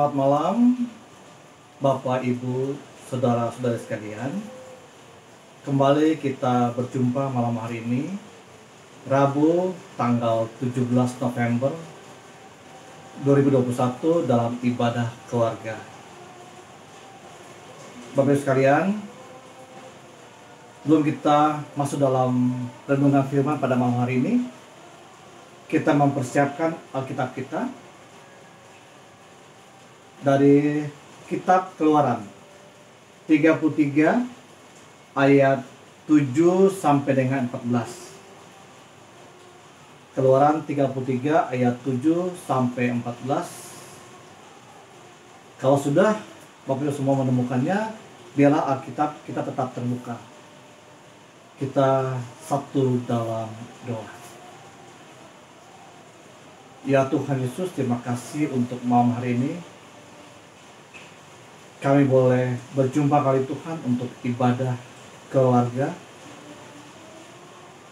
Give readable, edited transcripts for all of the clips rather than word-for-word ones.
Selamat malam, Bapak, Ibu, saudara-saudari sekalian. Kembali kita berjumpa malam hari ini, Rabu tanggal 17 November 2021 dalam ibadah keluarga. Bapak Ibu sekalian, sebelum kita masuk dalam renungan firman pada malam hari ini, kita mempersiapkan Alkitab kita dari kitab Keluaran 33 ayat 7 sampai dengan 14. Keluaran 33 ayat 7 sampai 14. Kalau sudah Bapak Ibu semua menemukannya, biarlah Alkitab kita tetap terbuka. Kita satu dalam doa. Ya Tuhan Yesus, terima kasih untuk malam hari ini. Kami boleh berjumpa kali Tuhan untuk ibadah keluarga.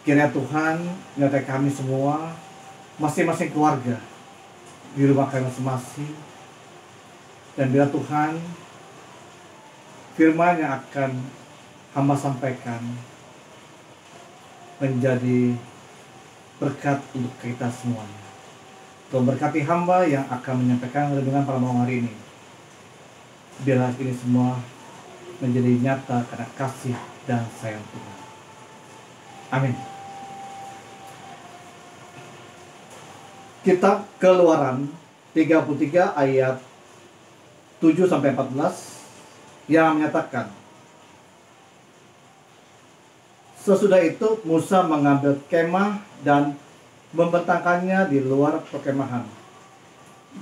Kiranya Tuhan menyertai kami semua, masing-masing keluarga, di rumah kami masing-masing. Dan biar Tuhan, firman yang akan hamba sampaikan menjadi berkat untuk kita semuanya. Tuhan berkati hamba yang akan menyampaikan renungan pada malam hari ini. Biarlah ini semua menjadi nyata karena kasih dan sayang Tuhan. Amin. Kitab Keluaran 33 ayat 7 sampai 14 yang menyatakan, sesudah itu Musa mengambil kemah dan membentangkannya di luar perkemahan,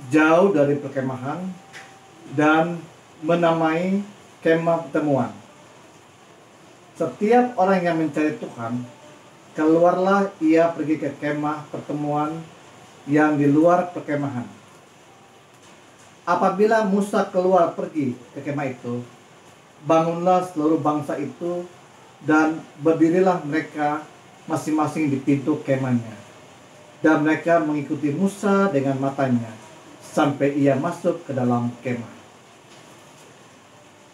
jauh dari perkemahan, dan menamai kemah pertemuan. Setiap orang yang mencari Tuhan, keluarlah ia pergi ke kemah pertemuan yang di luar perkemahan. Apabila Musa keluar pergi ke kemah itu, bangunlah seluruh bangsa itu dan berdirilah mereka masing-masing di pintu kemahnya. Dan mereka mengikuti Musa dengan matanya sampai ia masuk ke dalam kemah.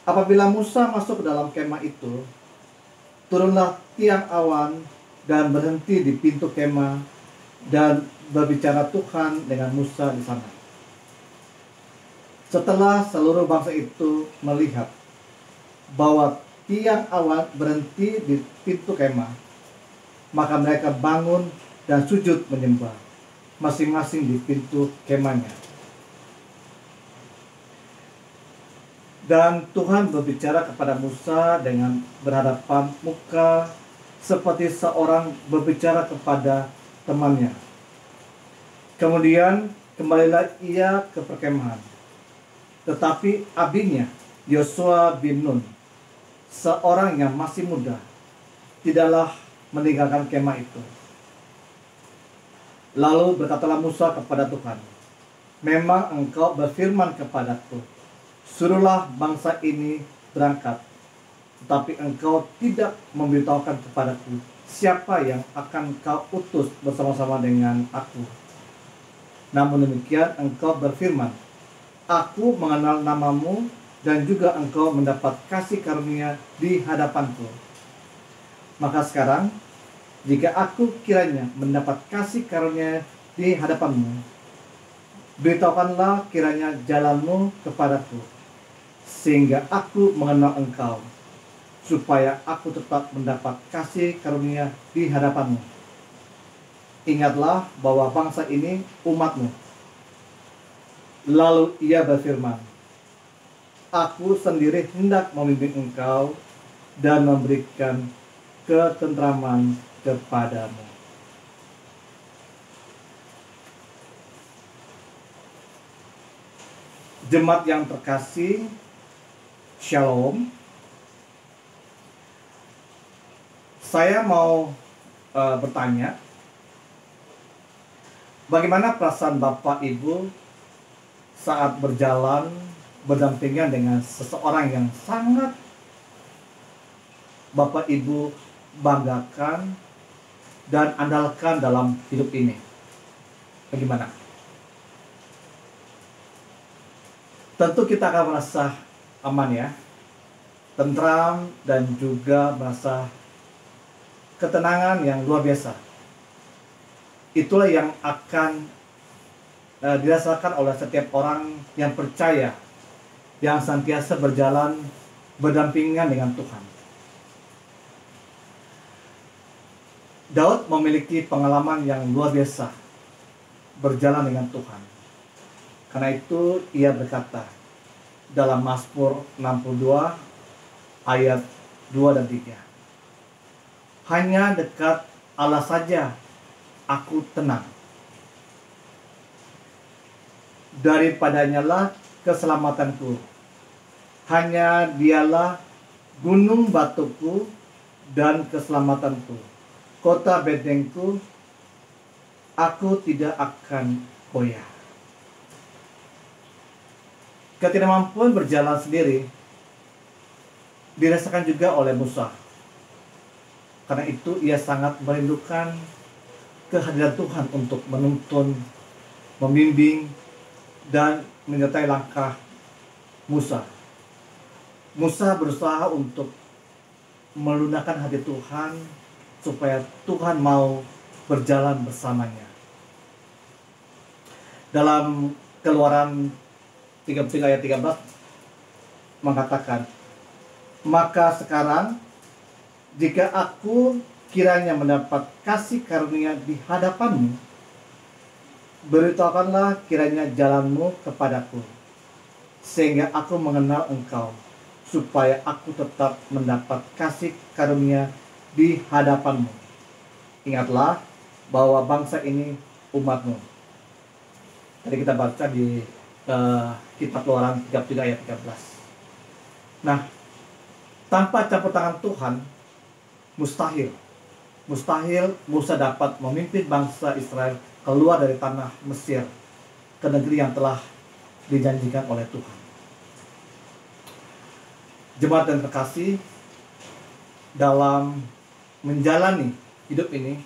Apabila Musa masuk ke dalam kemah itu, turunlah tiang awan dan berhenti di pintu kemah, dan berbicara Tuhan dengan Musa di sana. Setelah seluruh bangsa itu melihat bahwa tiang awan berhenti di pintu kemah, maka mereka bangun dan sujud menyembah, masing-masing di pintu kemahnya. Dan Tuhan berbicara kepada Musa dengan berhadapan muka, seperti seorang berbicara kepada temannya. Kemudian kembalilah ia ke perkemahan. Tetapi abinya, Yosua bin Nun, seorang yang masih muda, tidaklah meninggalkan kemah itu. Lalu berkatalah Musa kepada Tuhan, memang engkau berfirman kepadaku, suruhlah bangsa ini berangkat. Tetapi engkau tidak memberitahukan kepadaku siapa yang akan kau utus bersama-sama dengan aku. Namun demikian engkau berfirman, aku mengenal namamu dan juga engkau mendapat kasih karunia di hadapanku. Maka sekarang, jika aku kiranya mendapat kasih karunia di hadapanmu, beritahukanlah kiranya jalanmu kepadaku, sehingga aku mengenal engkau, supaya aku tetap mendapat kasih karunia di hadapanmu. Ingatlah bahwa bangsa ini umatmu. Lalu ia berfirman, aku sendiri hendak memimpin engkau dan memberikan ketentraman kepadamu. Jemaat yang terkasih, Shalom. Saya mau bertanya, bagaimana perasaan Bapak Ibu saat berjalan berdampingan dengan seseorang yang sangat Bapak Ibu banggakan dan andalkan dalam hidup ini? Bagaimana? tentu kita akan merasa aman ya, tentram, dan juga merasa ketenangan yang luar biasa. Itulah yang akan dirasakan oleh setiap orang yang percaya, yang senantiasa berjalan berdampingan dengan Tuhan. Daud memiliki pengalaman yang luar biasa berjalan dengan Tuhan. Karena itu ia berkata dalam Mazmur 62 ayat 2 dan 3. Hanya dekat Allah saja aku tenang. Daripadanya lah keselamatanku. Hanya dialah gunung batuku dan keselamatanku. Kota bentengku, aku tidak akan goyah. Ketidakmampuan berjalan sendiri dirasakan juga oleh Musa. Karena itu ia sangat merindukan kehadiran Tuhan untuk menuntun, membimbing, dan menyertai langkah Musa. Musa berusaha untuk melunakkan hati Tuhan supaya Tuhan mau berjalan bersamanya. Dalam Keluaran 33 ayat 13 mengatakan, maka sekarang jika aku kiranya mendapat kasih karunia di hadapanmu, beritahukanlah kiranya jalanmu kepadaku, sehingga aku mengenal engkau, supaya aku tetap mendapat kasih karunia di hadapanmu. Ingatlah bahwa bangsa ini umatmu. Tadi kita baca di kitab Keluaran 33 ayat 13. Nah, tanpa campur tangan Tuhan, mustahil Musa dapat memimpin bangsa Israel keluar dari tanah Mesir ke negeri yang telah dijanjikan oleh Tuhan. Jemaat yang terkasih, dalam menjalani hidup ini,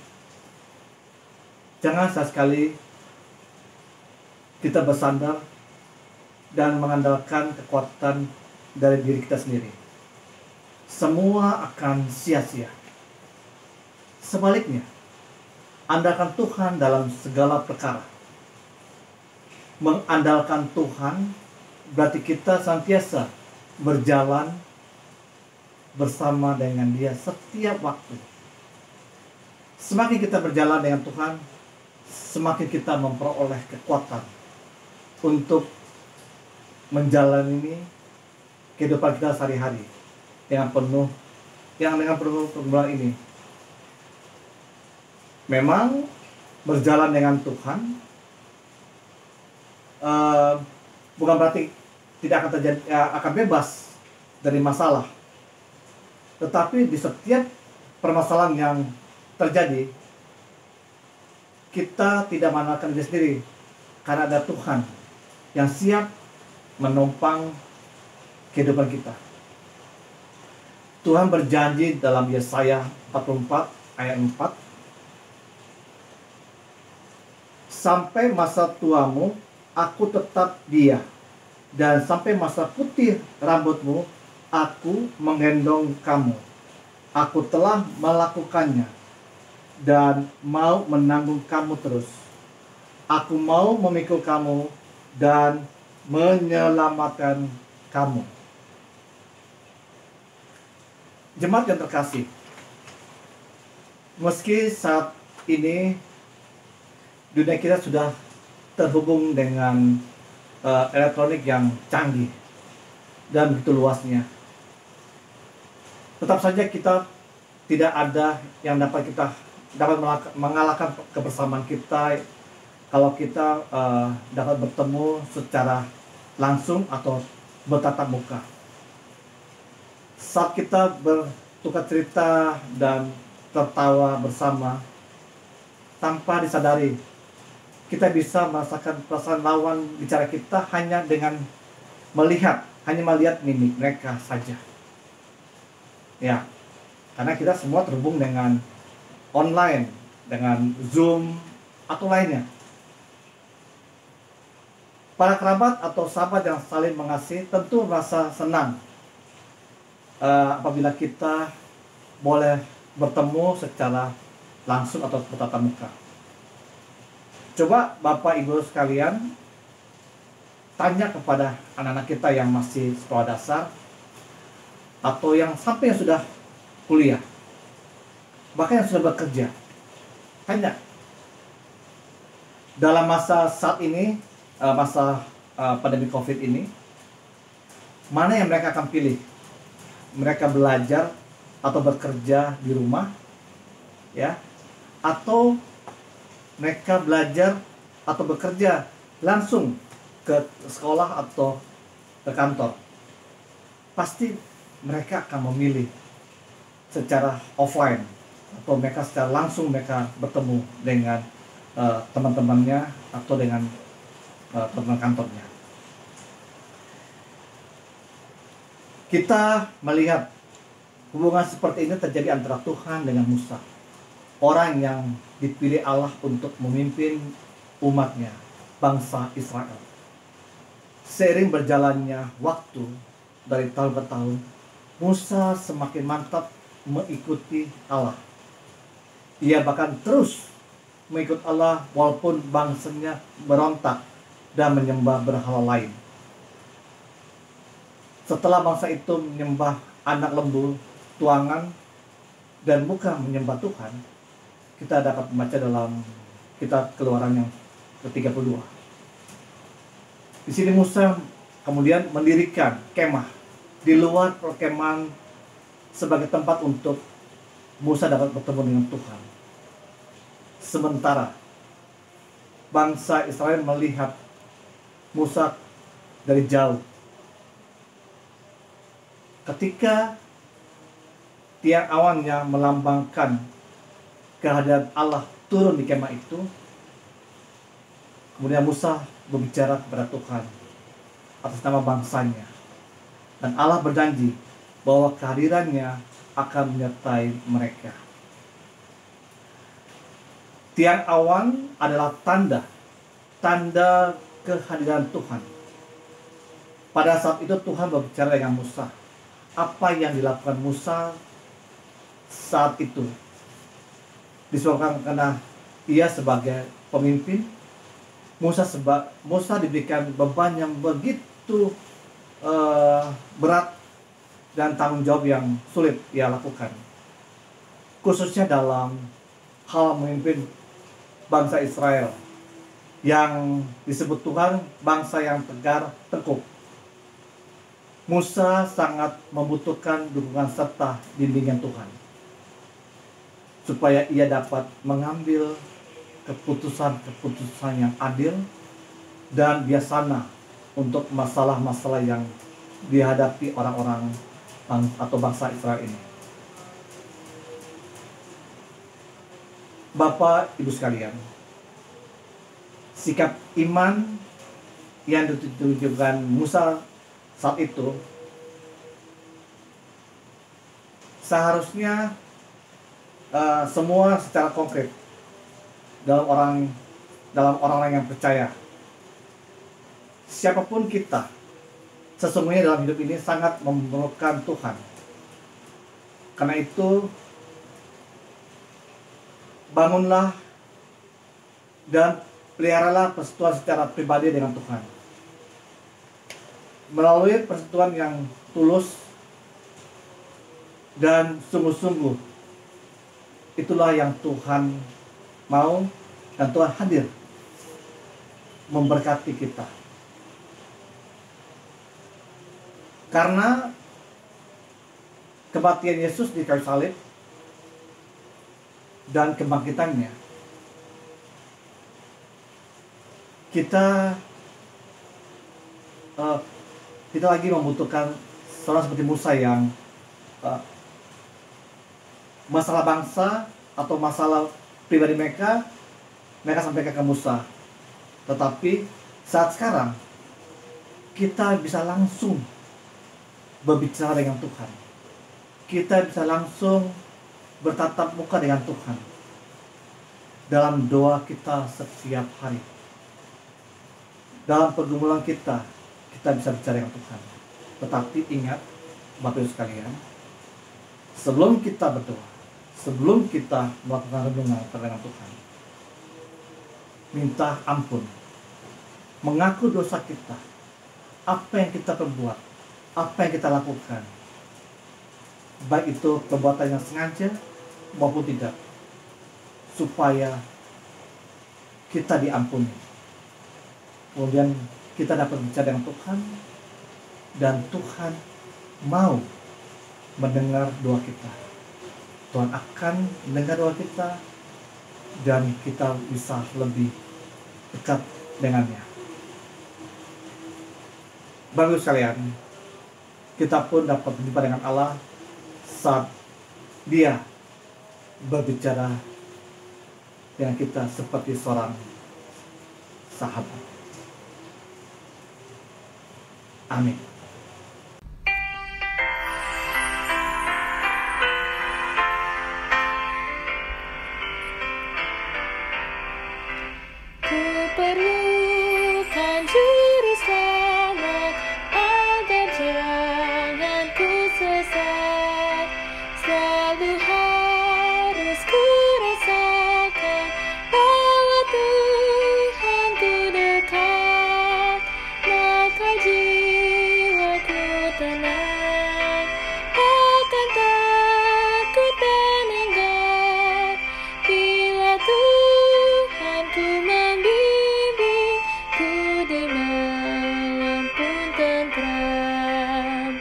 jangan sekali kita bersandar dan mengandalkan kekuatan dari diri kita sendiri. Semua akan sia-sia. Sebaliknya, andalkan Tuhan dalam segala perkara. Mengandalkan Tuhan berarti kita senantiasa berjalan bersama dengan Dia setiap waktu. Semakin kita berjalan dengan Tuhan, semakin kita memperoleh kekuatan untuk menjalani kehidupan kita sehari-hari dengan penuh pergumulan ini. Memang berjalan dengan Tuhan bukan berarti tidak akan terjadi, akan bebas dari masalah. Tetapi di setiap permasalahan yang terjadi, kita tidak mengandalkan diri sendiri, karena ada Tuhan yang siap menopang kehidupan kita. Tuhan berjanji dalam Yesaya 44 ayat 4, sampai masa tuamu aku tetap dia, dan sampai masa putih rambutmu aku menggendong kamu. Aku telah melakukannya dan mau menanggung kamu terus. Aku mau memikul kamu dan menyelamatkan kamu. Jemaat yang terkasih, meski saat ini dunia kita sudah terhubung dengan elektronik yang canggih dan begitu luasnya, tetap saja kita tidak ada yang dapat mengalahkan kebersamaan kita kalau kita dapat bertemu secara langsung atau bertatap muka. Saat kita bertukar cerita dan tertawa bersama, tanpa disadari kita bisa merasakan perasaan lawan bicara kita hanya dengan melihat mimik mereka saja. Ya, karena kita semua terhubung dengan online, dengan Zoom atau lainnya. Para kerabat atau sahabat yang saling mengasihi tentu merasa senang apabila kita boleh bertemu secara langsung atau bertatap muka. Coba Bapak Ibu sekalian tanya kepada anak-anak kita yang masih sekolah dasar atau yang sampai yang sudah kuliah, bahkan yang sudah bekerja. Tanya, dalam masa saat ini, masa pandemi COVID ini, mana yang mereka akan pilih? Mereka belajar atau bekerja di rumah, ya, atau mereka belajar atau bekerja langsung ke sekolah atau ke kantor. Pasti mereka akan memilih secara offline, atau mereka secara langsung mereka bertemu dengan teman-temannya atau dengan teman kantornya. Kita melihat hubungan seperti ini terjadi antara Tuhan dengan Musa, orang yang dipilih Allah untuk memimpin umatnya, bangsa Israel. Seiring berjalannya waktu dari tahun ke tahun, Musa semakin mantap mengikuti Allah. Ia bahkan terus mengikut Allah walaupun bangsanya berontak dan menyembah berhala lain. Setelah bangsa itu menyembah anak lembu, tuangan, dan bukan menyembah Tuhan, kita dapat membaca dalam kitab Keluaran yang ke-32. Di sini Musa kemudian mendirikan kemah di luar perkemahan sebagai tempat untuk Musa dapat bertemu dengan Tuhan. Sementara bangsa Israel melihat Musa dari jauh. Ketika tiang awan yang melambangkan kehadiran Allah turun di kemah itu, kemudian Musa berbicara kepada Tuhan atas nama bangsanya. Dan Allah berjanji bahwa kehadirannya akan menyertai mereka. Tiang awan adalah tanda kehadiran Tuhan. Pada saat itu Tuhan berbicara dengan Musa. Apa yang dilakukan Musa saat itu disebabkan karena ia sebagai pemimpin. Musa diberikan beban yang begitu berat dan tanggung jawab yang sulit ia lakukan, khususnya dalam hal memimpin bangsa Israel yang disebut Tuhan bangsa yang tegar tengkuk. Musa sangat membutuhkan dukungan serta bimbingan Tuhan supaya ia dapat mengambil keputusan-keputusan yang adil dan bijaksana untuk masalah-masalah yang dihadapi orang-orang atau bangsa Israel ini. Bapak, Ibu sekalian, sikap iman yang ditunjukkan Musa saat itu seharusnya semua secara konkret dalam orang-orang yang percaya. Siapapun kita, sesungguhnya dalam hidup ini sangat memerlukan Tuhan. Karena itu, bangunlah dan peliharalah persekutuan secara pribadi dengan Tuhan. Melalui persekutuan yang tulus dan sungguh-sungguh, itulah yang Tuhan mau dan Tuhan hadir memberkati kita. Karena kematian Yesus di kayu salib dan kebangkitannya, kita lagi membutuhkan seorang seperti Musa yang masalah bangsa atau masalah pribadi mereka sampaikan ke Musa. Tetapi saat sekarang kita bisa langsung berbicara dengan Tuhan. Kita bisa langsung bertatap muka dengan Tuhan dalam doa kita setiap hari. dalam pergumulan kita bisa bicara dengan Tuhan. Tetapi ingat, Bapak Ibu sekalian, sebelum kita berdoa, sebelum kita melakukan renungan dengan Tuhan, minta ampun, mengaku dosa kita, apa yang kita perbuat, apa yang kita lakukan, baik itu perbuatan yang sengaja maupun tidak, supaya kita diampuni. Kemudian kita dapat bicara dengan Tuhan, dan Tuhan mau mendengar doa kita. Tuhan akan mendengar doa kita, dan kita bisa lebih dekat dengannya. Bapak sekalian, kita pun dapat berjumpa dengan Allah saat Dia berbicara dengan kita seperti seorang sahabat. Amin. Perlukan juru selamat agar jangan ku sesat. Selalu harus ku rasakan bahwa Tuhan ku dekat, maka jiwaku tenang, takkan takut dan enggan bila Tuhan ku membimbingku di malam pun tentram.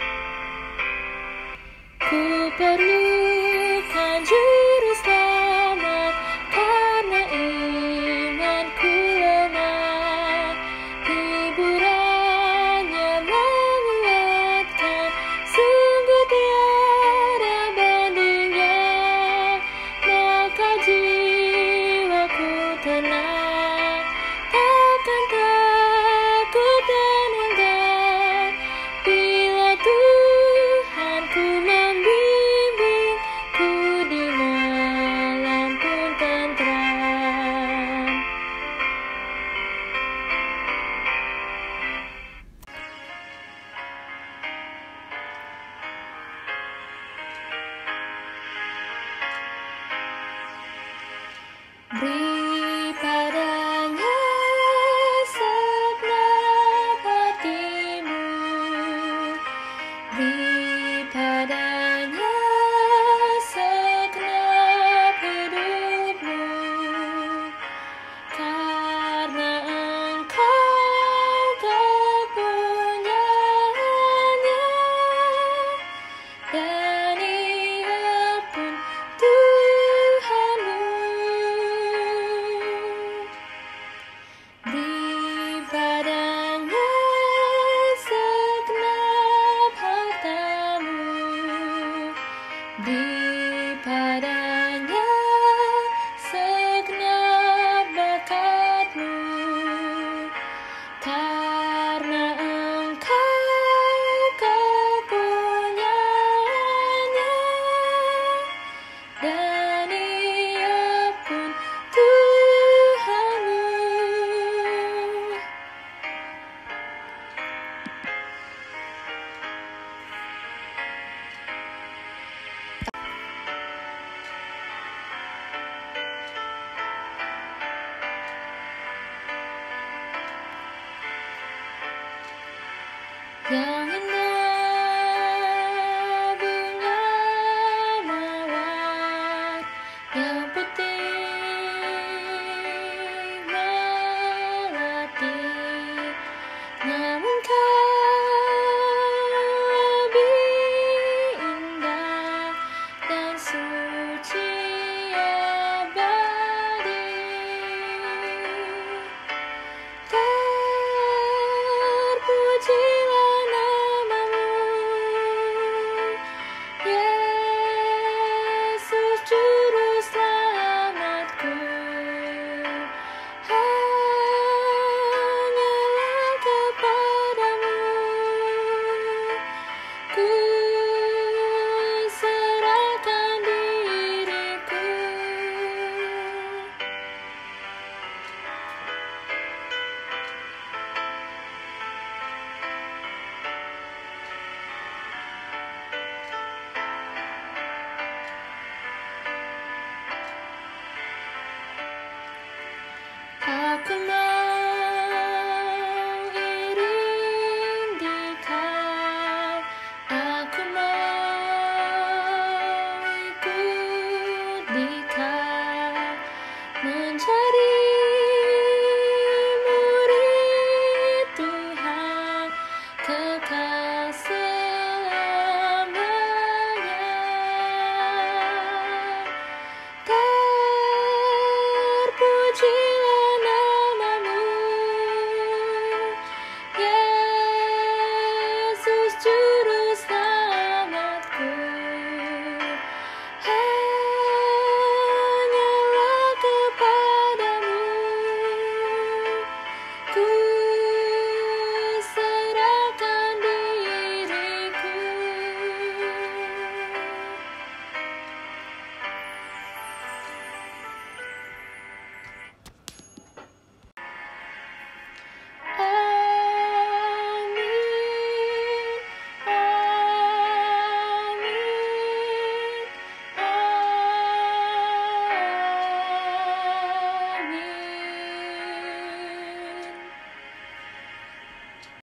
Ku perlukan juru selamat karena imanku lemah. Hiburannya menguatkan, sungguh tiada bandingnya. Maka jiwaku tenang, takkan takut dan enggan bila Tuhan ku membimbingku di malam pun tentram. Beri padanya segenap hatimu, beri padanya segenap hidupmu, karena Engkau kepunyaannya, dan Ia pun Tuhanmu. Beri padanya segenap hartamu, beri padanya